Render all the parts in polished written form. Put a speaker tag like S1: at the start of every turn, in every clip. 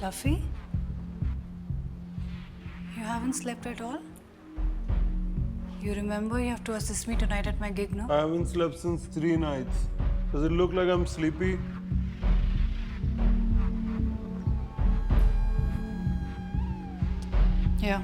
S1: Fluffy? You haven't slept at all? You remember you have to assist me tonight at my gig, no?
S2: I haven't slept since 3 nights. Does it look like I'm sleepy?
S1: Yeah.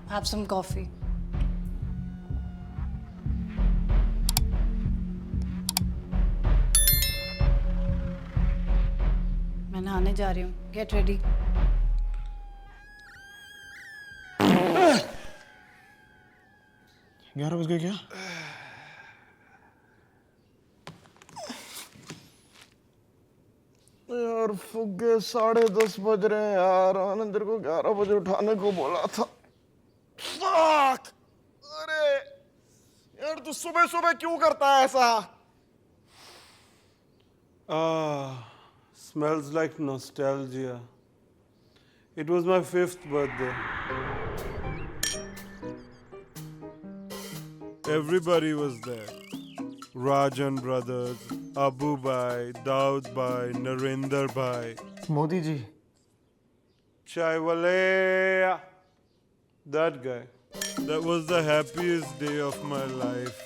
S1: Have some coffee. मैं नहाने जा रही हूँ. Get ready.
S3: ग्यारह बज गए क्या? यार फुग्गे 10:30 बज रहे हैं यार. आनंद को 11 बजे उठाने को बोला था. Fuck! अरे यार तू सुबह सुबह क्यों करता है ऐसा?
S2: Smells like nostalgia. It was my 5th birthday. Everybody was there. Rajan brothers, Abu Bhai, Daud Bhai, Narendra Bhai.
S3: Modi ji.
S2: Chai wale. That guy. That was the happiest day of my life.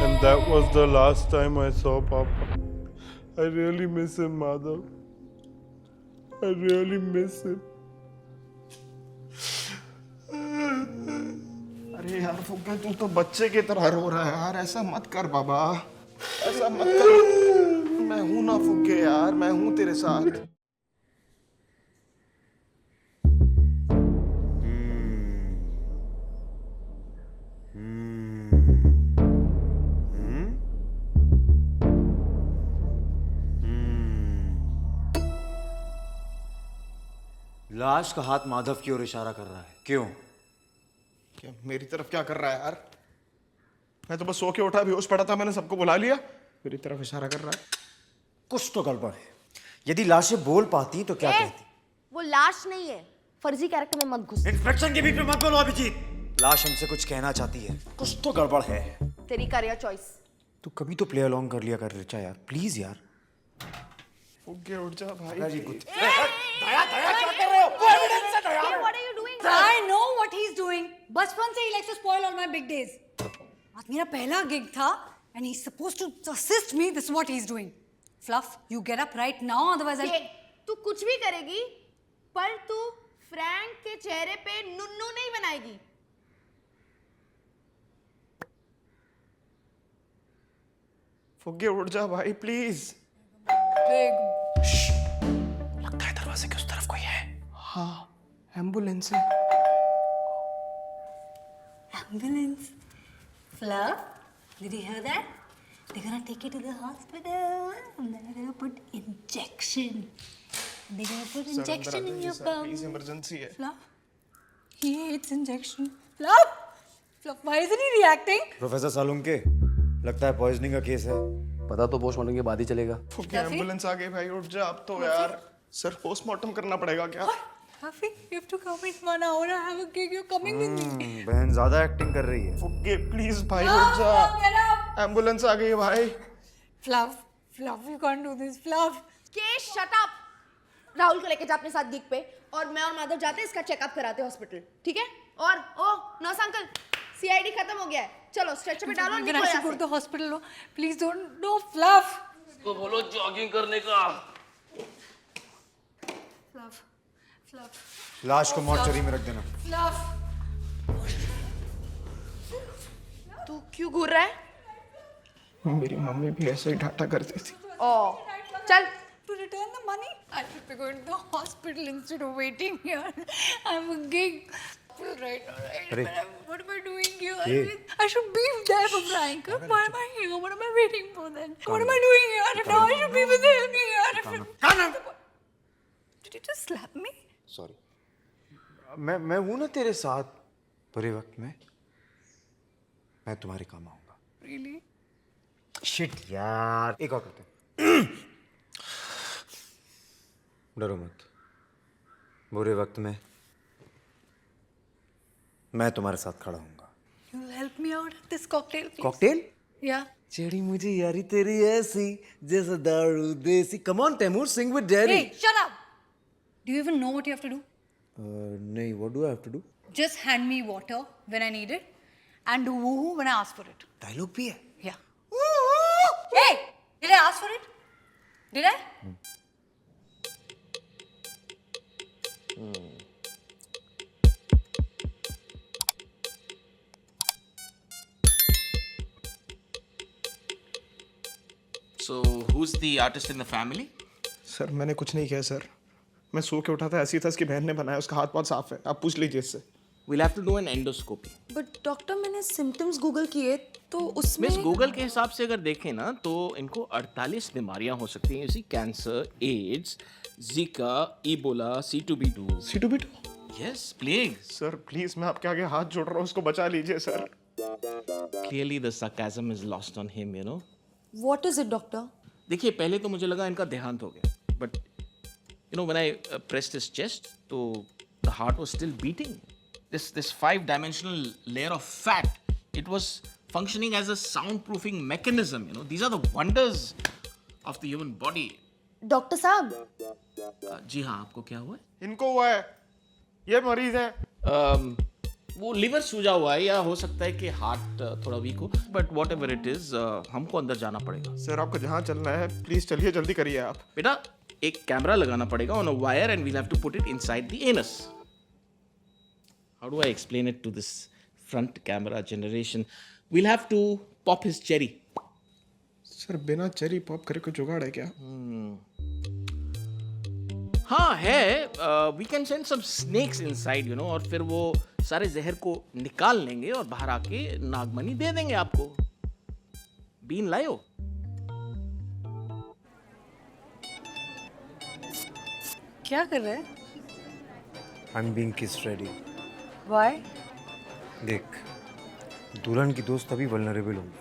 S2: And that was the last time I saw Papa. I really miss him, Madhav. I really miss him.
S3: अरे यार फुग्गे तू तो बच्चे की तरह रो रहा है यार. ऐसा मत कर बाबा. ऐसा मत कर. मैं हूं ना फुग्गे यार. मैं हूं तेरे साथ.
S4: लाश का हाथ माधव की ओर इशारा कर रहा है. क्यों?
S3: क्या मेरी तरफ क्या कर रहा है यार? मैं तो बस सो के उठा, बेहोश पड़ा था, मैंने सबको बुला लिया. मेरी तरफ इशारा कर रहा है.
S4: कुछ तो गड़बड़ है. यदि लाशें बोल पाती तो क्या कहती?
S5: वो लाश नहीं है. फर्जी कैरेक्टर में मत घुस.
S4: इंस्पेक्शन के बीच में मत बोलो अभिजीत. लाश हमसे कुछ कहना चाहती है. कुछ तो गड़बड़ है.
S5: तेरी करियर चॉइस.
S4: तू कभी तो प्ले अलोंग कर लिया कर रिचा यार. प्लीज यार.
S3: फुग्गे उठ जा भाई.
S4: Very good.
S5: What are you doing?
S1: I know what he's doing. बचपन से he likes to spoil all my big days. आज मेरा पहला gig था and he's supposed to assist me. This is what he's doing. Fluff, you get up right now, otherwise I'll...
S5: तू कुछ भी करेगी पर तू फ्रैंक के चेहरे पे नुन्नू नहीं बनाएगी.
S3: फुग्गे उठ जा भाई प्लीज.
S1: Big.
S4: लगता है दरवाजे के उस तरफ कोई है.
S3: हाँ एम्बुलेंस है.
S1: Ambulance. Fluff, did you hear that? They're gonna take you to the hospital and they're gonna put injection. They're gonna put injection in your bum.
S3: Please emergency है.
S1: Fluff, he hates injection. Fluff, Fluff, why isn't he reacting?
S4: Professor Salunke, लगता है poisoning का case है.
S6: पता तो postmortem के बाद ही चलेगा.
S3: फुग्गे एम्बुलेंस आ गई भाई. उठ जा अब तो यार. सर पोस्टमार्टम करना पड़ेगा क्या?
S1: Fluffy, you have to come in 1 hour. I have a gig. You're coming with me.
S4: बहन ज्यादा एक्टिंग कर रही है.
S3: फुग्गे प्लीज भाई उठ जा.
S1: Get up.
S3: एम्बुलेंस आ गई भाई.
S1: Fluff, Fluff, you can't do this. Fluff.
S5: केश शट अप. राहुल को लेके जा अपने साथ गिग पे और मैं और माधव जाते हैं इसका चेकअप कराते हैं हॉस्पिटल. ठीक है? और ओ नर्स अंकल, सीआईडी खत्म हो गया है. चलो स्ट्रेचर पे डालो.
S1: When I should go to the hospital, no, please don't. No, Fluff.
S6: तो बोलो जॉगिंग करने का.
S1: Fluff, Fluff,
S4: लाश को मॉर्चरी में रख देना.
S1: Fluff.
S5: तू क्यों घूर रहा है?
S3: मेरी मम्मी भी ऐसे ही डांटा करती थी.
S5: ओ चल.
S1: To return the money, I should be going to the hospital instead of waiting here. I have a gig. Right, all right.
S4: Arey.
S1: But what am I doing here?
S4: Ye.
S1: I should be there for Frank. Why am I here? What am I waiting for then? What am I doing here? Now I should be with him here. Did you just slap me?
S4: Sorry. मैं हूं ना तेरे साथ बुरे वक्त में. मैं तुम्हारे काम आऊंगा.
S1: Really?
S4: शिट यार, एक और करते हैं। डरो मत, बुरे वक्त में मैं तुम्हारे साथ खड़ा हूंगा।
S1: You'll help me out at this cocktail, please?
S4: Cocktail?
S1: Yeah.
S4: चढ़ी मुझे यारी तेरी ऐसी जैसे दारू देसी। Come on, Taimur, sing with Daddy.
S1: Hey, shut up! Do you even know what you have to do?
S4: नहीं, what do I have to do?
S1: Just hand me water when I need it and do woohoo when I ask for it.
S4: Dialogue भी है।
S1: Yeah. Hey! Did I ask for it? Did I?
S7: So, who's the artist in the family?
S3: Sir मैंने कुछ नहीं किया sir, मैं सो के उठा था, ऐसी था इसकी बहन ने बनाया, उसका हाथ बहुत साफ है, आप पूछ लीजिए इससे।
S7: We'll have to do an endoscopy.
S5: But doctor मैंने सिम्टम्स गूगल किए तो उसमें
S7: मिस गूगल के हिसाब से अगर देखें ना तो इनको 48 बीमारियां हो सकती हैं, जैसे cancer, AIDS, Zika, Ebola, C2B2।
S3: C2B2?
S7: Yes, plague.
S3: Sir please मैं आपके आगे हाथ जोड़ रहा हूँ, उसको बचा लीजिए sir.
S7: Clearly the sarcasm is lost on him, you know.
S5: What is it doctor?
S7: देखिए, पहले तो मुझे लगा इनका देहांत हो गया, but you know when I pressed his chest, तो the heart was still beating. This 5-dimensional layer of fat, it was functioning as a soundproofing mechanism. You know, these are the wonders of the human body.
S5: Doctor साहब,
S7: जी हाँ, आपको क्या हुआ है?
S3: इनको हुआ है, ये मरीज है।
S7: वो लिवर सूजा हुआ है या हो सकता है कि हार्ट थोड़ा वीक हो, but what ever it is हमको अंदर जाना पड़ेगा।
S3: सर आपको जहाँ चलना है प्लीज चलिए, जल्दी करिए आप।
S7: बेटा, एक कैमरा लगाना पड़ेगा on a wire and we'll have to put it inside the anus. How do I explain it to this front camera generation? We'll have to pop his cherry.
S3: Sir बिना cherry pop करे कोई जुगाड़ है क्या?
S7: हाँ है, we can send some snakes inside, you know, और फिर वो सारे जहर को निकाल लेंगे और बाहर आके नागमणि दे देंगे आपको। बीन लायो।
S1: क्या कर रहे हैं?
S4: I'm being kiss ready.
S1: Why?
S4: देख, दुल्हन की दोस्त अभी वल्नरेबल होंगी,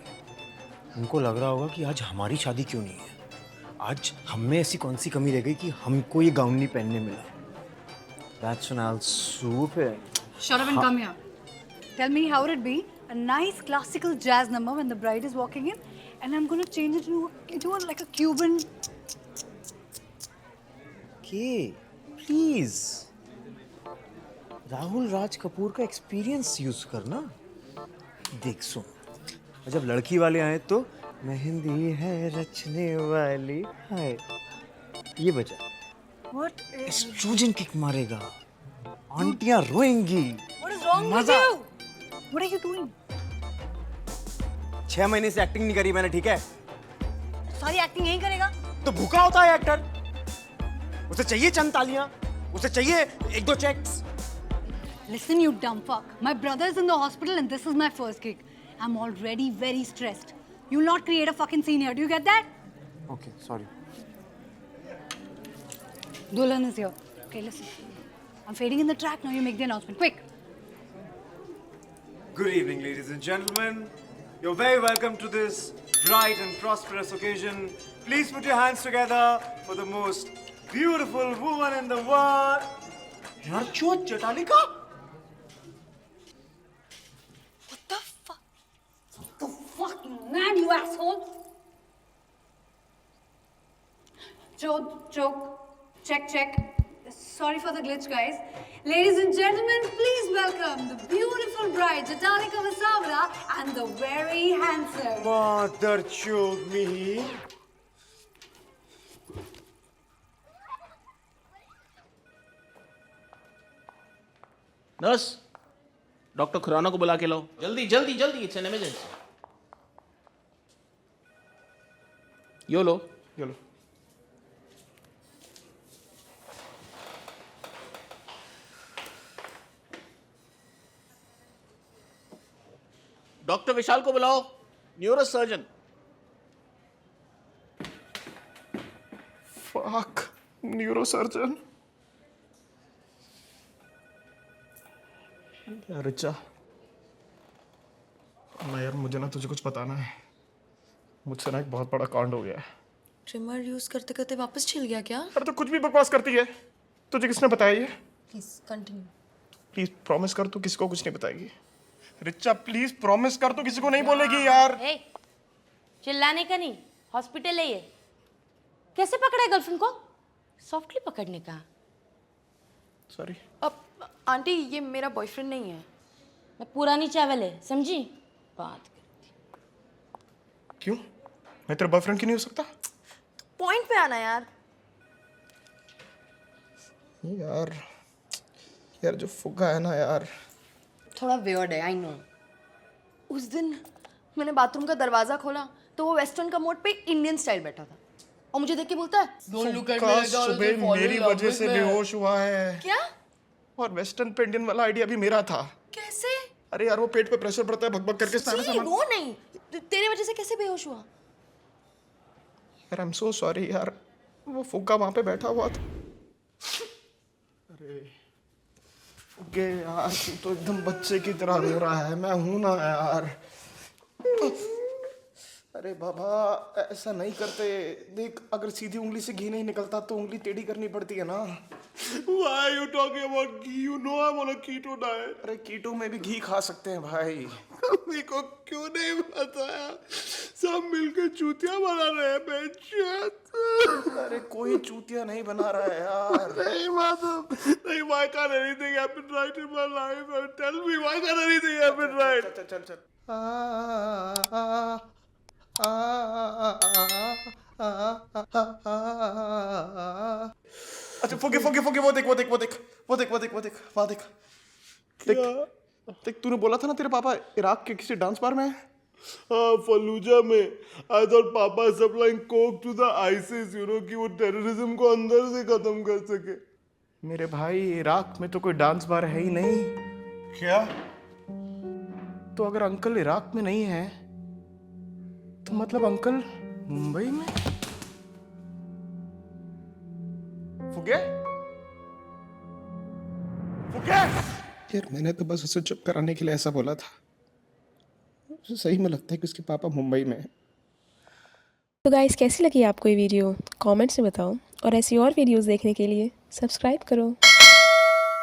S4: उनको लग रहा होगा कि आज हमारी शादी क्यों नहीं है, आज हम में ऐसी कौन सी कमी रह गई कि हमको ये गाउन नहीं पहनने मिला। That's when I'll swoop in.
S1: Shut up and come here. Tell me how would it be a nice classical jazz number when the bride is walking in, and I'm gonna change it into like a Cuban.
S4: Okay, please. Rahul Raj Kapoor का experience use करना। देख सुन, और जब लड़की वाले आए तो मेहंदी है रचने वाली है, ये बजा।
S1: What is?
S4: एस्ट्रोजन किक मारेगा, आंटियां रोएंगी।
S1: What is wrong with
S4: मजा।
S1: you? What are you doing?
S4: 6 महीने से एक्टिंग नहीं करी मैंने, ठीक है?
S1: सारी एक्टिंग यही करेगा?
S4: तो भूखा होता है एक्टर, उसे चाहिए चंद तालियां, उसे चाहिए 1-2 checks.
S1: Listen, you dumb fuck. My brother is in the hospital and this is my first gig. I'm already very stressed. You'll not create a fucking scene here. Do you get that?
S4: Okay, sorry.
S1: Dulhan is here. Okay, listen. I'm fading in the track. Now you make the announcement. Quick.
S4: Good evening, ladies and gentlemen. You're very welcome to this bright and prosperous occasion. Please put your hands together for the most beautiful woman in the world. यार चोट चटालिका?
S1: What the fuck? What the fuck, you mad, you asshole? Joke. Check. Sorry for the glitch, guys. Ladies and gentlemen, please welcome the beautiful bride, Jatanika Vasavra, and the very handsome.
S4: Mother choke me.
S7: Nurse, doctor Khurana को बुला के लाओ, जल्दी। It's an emergency. यो लो।
S3: चलो।
S7: Doctor Vishal को बुलाओ, neurosurgeon.
S3: Fuck, neurosurgeon. Richa, ना यार, मुझे ना तुझे कुछ बताना है। मुझसे ना एक बहुत बड़ा कांड हो गया है।
S8: ट्रिमर यूज करते करते वापस छिल गया क्या?
S3: अरे तो कुछ भी बकवास करती है। तुझे किसने बताया ये?
S8: Please continue.
S3: प्लीज प्रॉमिस कर, तू किसी को कुछ नहीं बताएगी। रिचा प्लीज प्रॉमिस कर, तू किसी को नहीं बोलेगी यार।
S9: ए, चिल्लाने का नहीं, हॉस्पिटल है ये। कैसे पकड़ा है गर्लफ्रेंड को? सॉफ्टली पकड़ने का।
S3: सॉरी।
S5: अब आंटी ये मेरा बॉयफ्रेंड नहीं है।
S9: मैं पुरानी चावल है, समझी बात।
S3: क्यों? मैं तेरा बॉयफ्रेंड क्यों नहीं हो सकता?
S5: पॉइंट पे आना यार।
S3: यार यार जो फुग्गा है ना यार,
S5: थोड़ा वियर्ड है, आई नो। उस दिन मैंने बाथरूम का दरवाजा खोला तो वो वेस्टर्न कमोड पे इंडियन स्टाइल बैठा था और मुझे देख के बोलता है
S3: फुग्गा सुबह मेरी वजह से बेहोश हुआ है।
S5: क्या?
S3: और वेस्टर्न पे इंडियन वाला आइडिया भी मेरा था।
S5: कैसे?
S3: अरे यार वो पेट पे प्रेशर पड़ता है, भग-भग करके सारा
S5: जी,
S3: सामान।
S5: वो नहीं, तेरे वजह से कैसे बेहोश हुआ?
S3: यार आई एम सो सॉरी यार, वो फुग्गा वहां पे बैठा हुआ था। अरे फुग्गे यार, तू तो एकदम बच्चे की तरह रो रहा है। मैं हूं ना यार। अरे बाबा ऐसा नहीं करते। देख अगर सीधी उंगली से घी नहीं निकलता तो उंगली टेढ़ी करनी पड़ती है ना।
S2: Why are you talking about ghee? You know I'm on a keto diet.
S3: अरे कीटो में भी घी खा सकते हैं भाई।
S2: मेरे को क्यों नहीं बताया? सब मिलकर चूतिया बना रहे हैं बेंचत।
S3: अरे कोई चूतिया नहीं बना रहा है यार।
S2: नहीं माधव, नहीं, why can't anything happen right in my life? Tell me, why can't anything happen right?
S3: चल चल चल। अच्छा फुगे फुगे फुगे, वो देख वो देख वो देख वो देख वो देख वो देख वहाँ देख। देख देख, तूने बोला था ना तेरे पापा इराक के किसी डांस बार में है।
S2: हाँ, फलूजा में। I thought Papa is supplying coke to the ISIS, you know, कि वो टेररिज्म को अंदर से खत्म कर सके।
S3: मेरे भाई इराक में तो कोई डांस बार है ही नहीं।
S2: क्या?
S3: तो अगर अंकल इराक में नहीं है तो मतलब अंकल मुंबई में। फुगे फुगे यार, मैंने तो बस उसे चुप कराने के लिए ऐसा बोला था। उसे सही में लगता है कि उसके पापा मुंबई में है।
S10: तो गाइस कैसी लगी आपको ये वीडियो कमेंट्स में बताओ और ऐसी और वीडियोस देखने के लिए सब्सक्राइब करो।